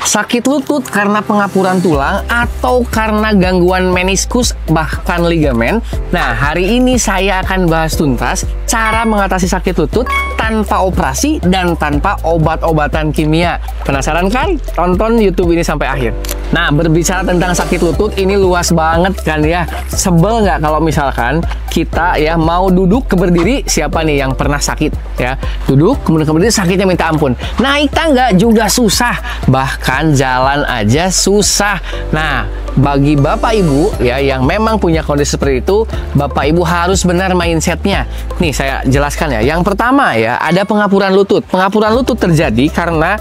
Sakit lutut karena pengapuran tulang atau karena gangguan meniskus bahkan ligamen. Nah, hari ini saya akan bahas tuntas cara mengatasi sakit lutut tanpa operasi dan tanpa obat-obatan kimia. Penasaran kan? Tonton YouTube ini sampai akhir. Nah, berbicara tentang sakit lutut ini luas banget kan ya. Sebel nggak kalau misalkan kita ya mau duduk ke berdiri, siapa nih yang pernah sakit ya? Duduk kemudian ke berdiri sakitnya minta ampun. Naik tangga juga susah, bahkan jalan aja susah. Nah, bagi Bapak Ibu ya yang memang punya kondisi seperti itu, Bapak Ibu harus benar mindsetnya. Nih saya jelaskan ya. Yang pertama ya, ada pengapuran lutut. Pengapuran lutut terjadi karena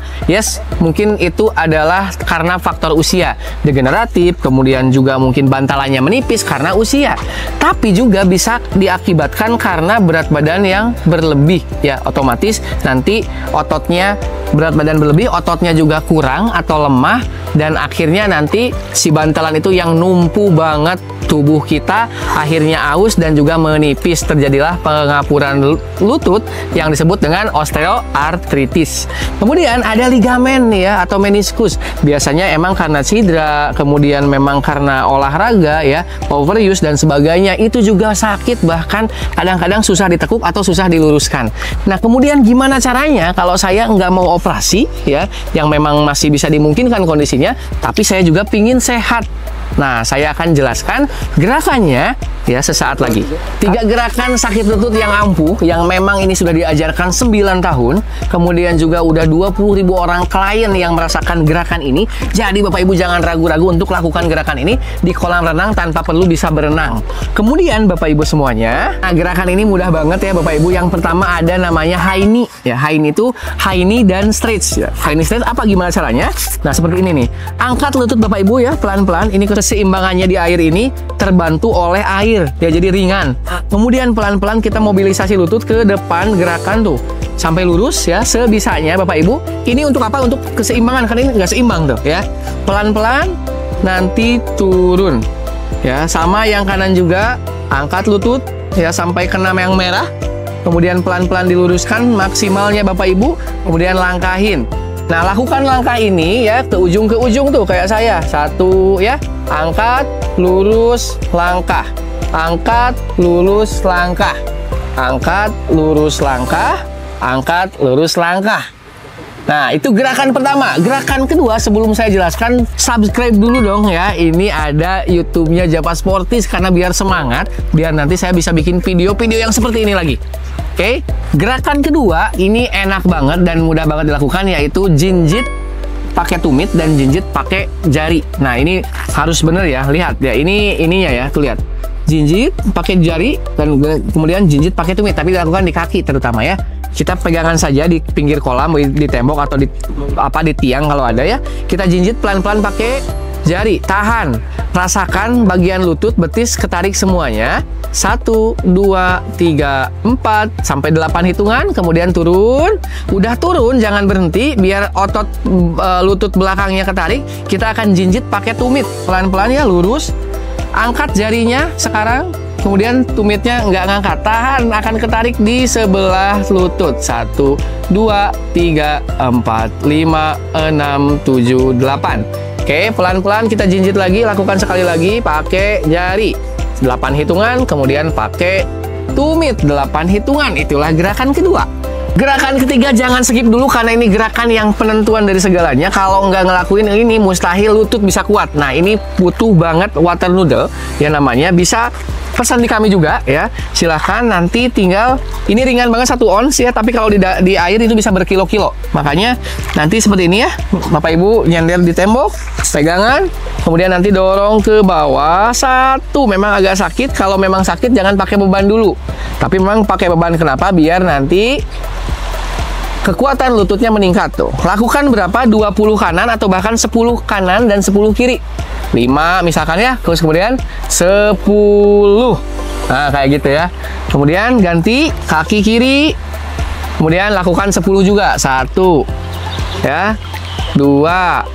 mungkin itu adalah karena faktor usia degeneratif, kemudian juga mungkin bantalannya menipis karena usia. Tapi juga bisa diakibatkan karena berat badan yang berlebih ya, otomatis nanti ototnya berat badan berlebih, ototnya juga kurang atau lemah, dan akhirnya nanti si bantalan itu yang numpu banget tubuh kita, akhirnya aus dan juga menipis. Terjadilah pengapuran lutut yang disebut dengan osteoartritis. Kemudian ada ligamen ya atau meniskus. Biasanya emang karena cedera, kemudian memang karena olahraga ya, overuse dan sebagainya, itu juga sakit, bahkan kadang-kadang susah ditekuk atau susah diluruskan. Nah, kemudian gimana caranya kalau saya nggak mau operasi ya, yang memang masih bisa dimungkinkan kondisinya, tapi saya juga pingin sehat. Nah, saya akan jelaskan gerakannya ya sesaat lagi. 3 gerakan sakit lutut yang ampuh, yang memang ini sudah diajarkan 9 tahun. Kemudian juga udah 20.000 orang klien yang merasakan gerakan ini. Jadi Bapak Ibu jangan ragu-ragu untuk lakukan gerakan ini di kolam renang tanpa perlu bisa berenang. Kemudian Bapak Ibu semuanya, nah gerakan ini mudah banget ya Bapak Ibu. Yang pertama ada namanya high knee. Ya, high knee itu high knee dan stretch ya. High knee stretch apa gimana caranya? Nah, seperti ini nih. Angkat lutut Bapak Ibu ya, pelan-pelan. Ini keseimbangannya di air ini terbantu oleh air ya, jadi ringan. Kemudian pelan-pelan kita mobilisasi lutut ke depan, gerakan tuh sampai lurus ya sebisanya Bapak Ibu. Ini untuk apa? Untuk keseimbangan, karena ini nggak seimbang tuh ya. Pelan-pelan nanti turun ya, sama yang kanan juga. Angkat lutut ya sampai kena yang merah, kemudian pelan-pelan diluruskan maksimalnya Bapak Ibu, kemudian langkahin. Nah, lakukan langkah ini ya ke ujung tuh kayak saya. Satu ya, angkat, lurus, langkah. Angkat, lurus, langkah. Angkat, lurus, langkah. Angkat, lurus, langkah. Nah, itu gerakan pertama. Gerakan kedua, sebelum saya jelaskan, subscribe dulu dong ya. Ini ada YouTube-nya Japa Sportis, karena biar semangat, biar nanti saya bisa bikin video-video yang seperti ini lagi. Oke, gerakan kedua ini enak banget dan mudah banget dilakukan, yaitu jinjit pakai tumit dan jinjit pakai jari. Nah, ini harus bener ya, lihat ya, ininya ya, tuh lihat. Jinjit pakai jari dan kemudian jinjit pakai tumit, tapi dilakukan di kaki terutama ya. Kita pegangan saja di pinggir kolam, di tembok atau di tiang kalau ada ya. Kita jinjit pelan-pelan pakai jari, tahan, rasakan bagian lutut, betis, ketarik semuanya. 1, 2, 3, 4 sampai 8 hitungan, kemudian turun. Udah turun jangan berhenti, biar otot lutut belakangnya ketarik. Kita akan jinjit pakai tumit, pelan-pelan ya, lurus. Angkat jarinya sekarang, kemudian tumitnya nggak ngangkat, tahan, akan ketarik di sebelah lutut. 1, 2, 3, 4, 5, 6, 7, 8. Oke, pelan-pelan kita jinjit lagi, lakukan sekali lagi pakai jari. 8 hitungan, kemudian pakai tumit 8 hitungan. Itulah gerakan kedua. Gerakan ketiga jangan skip dulu, karena ini gerakan yang penentuan dari segalanya. Kalau nggak ngelakuin ini, mustahil lutut bisa kuat. Nah, ini butuh banget water noodle ya namanya. Bisa pesan di kami juga ya. Silahkan, nanti tinggal, ini ringan banget 1 ons ya, tapi kalau di air itu bisa berkilo-kilo. Makanya nanti seperti ini ya, Bapak Ibu nyender di tembok, pegangan, kemudian nanti dorong ke bawah. 1, memang agak sakit. Kalau memang sakit jangan pakai beban dulu, tapi memang pakai beban. Kenapa? Biar nanti kekuatan lututnya meningkat tuh. Lakukan berapa? 20 kanan atau bahkan 10 kanan dan 10 kiri. 5 misalkan ya, terus kemudian 10. Nah, kayak gitu ya. Kemudian ganti kaki kiri. Kemudian lakukan 10 juga. 1 ya, 2,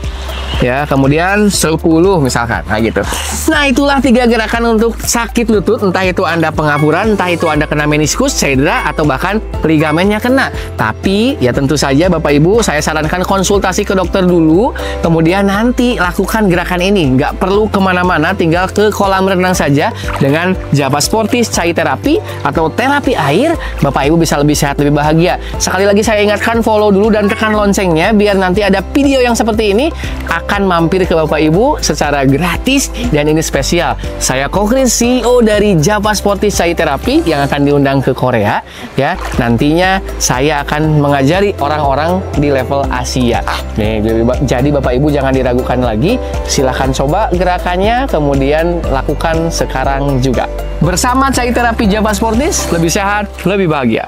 ya, kemudian 10 misalkan, nah gitu. Nah, itulah 3 gerakan untuk sakit lutut, entah itu Anda pengapuran, entah itu Anda kena meniskus, cedera, atau bahkan ligamennya kena. Tapi ya tentu saja Bapak Ibu, saya sarankan konsultasi ke dokter dulu, kemudian nanti lakukan gerakan ini. Nggak perlu kemana-mana, tinggal ke kolam renang saja dengan Java Sportis Chai Terapi atau terapi air, Bapak Ibu bisa lebih sehat, lebih bahagia. Sekali lagi saya ingatkan, follow dulu dan tekan loncengnya, biar nanti ada video yang seperti ini akan mampir ke Bapak Ibu secara gratis, dan ini spesial. Saya Ko Chris, CEO dari Java Sportis Chai Terapi yang akan diundang ke Korea ya. Nantinya saya akan mengajari orang-orang di level Asia. Nih, jadi Bapak Ibu jangan diragukan lagi. Silahkan coba gerakannya, kemudian lakukan sekarang juga. Bersama Chai Terapi Java Sportis, lebih sehat, lebih bahagia.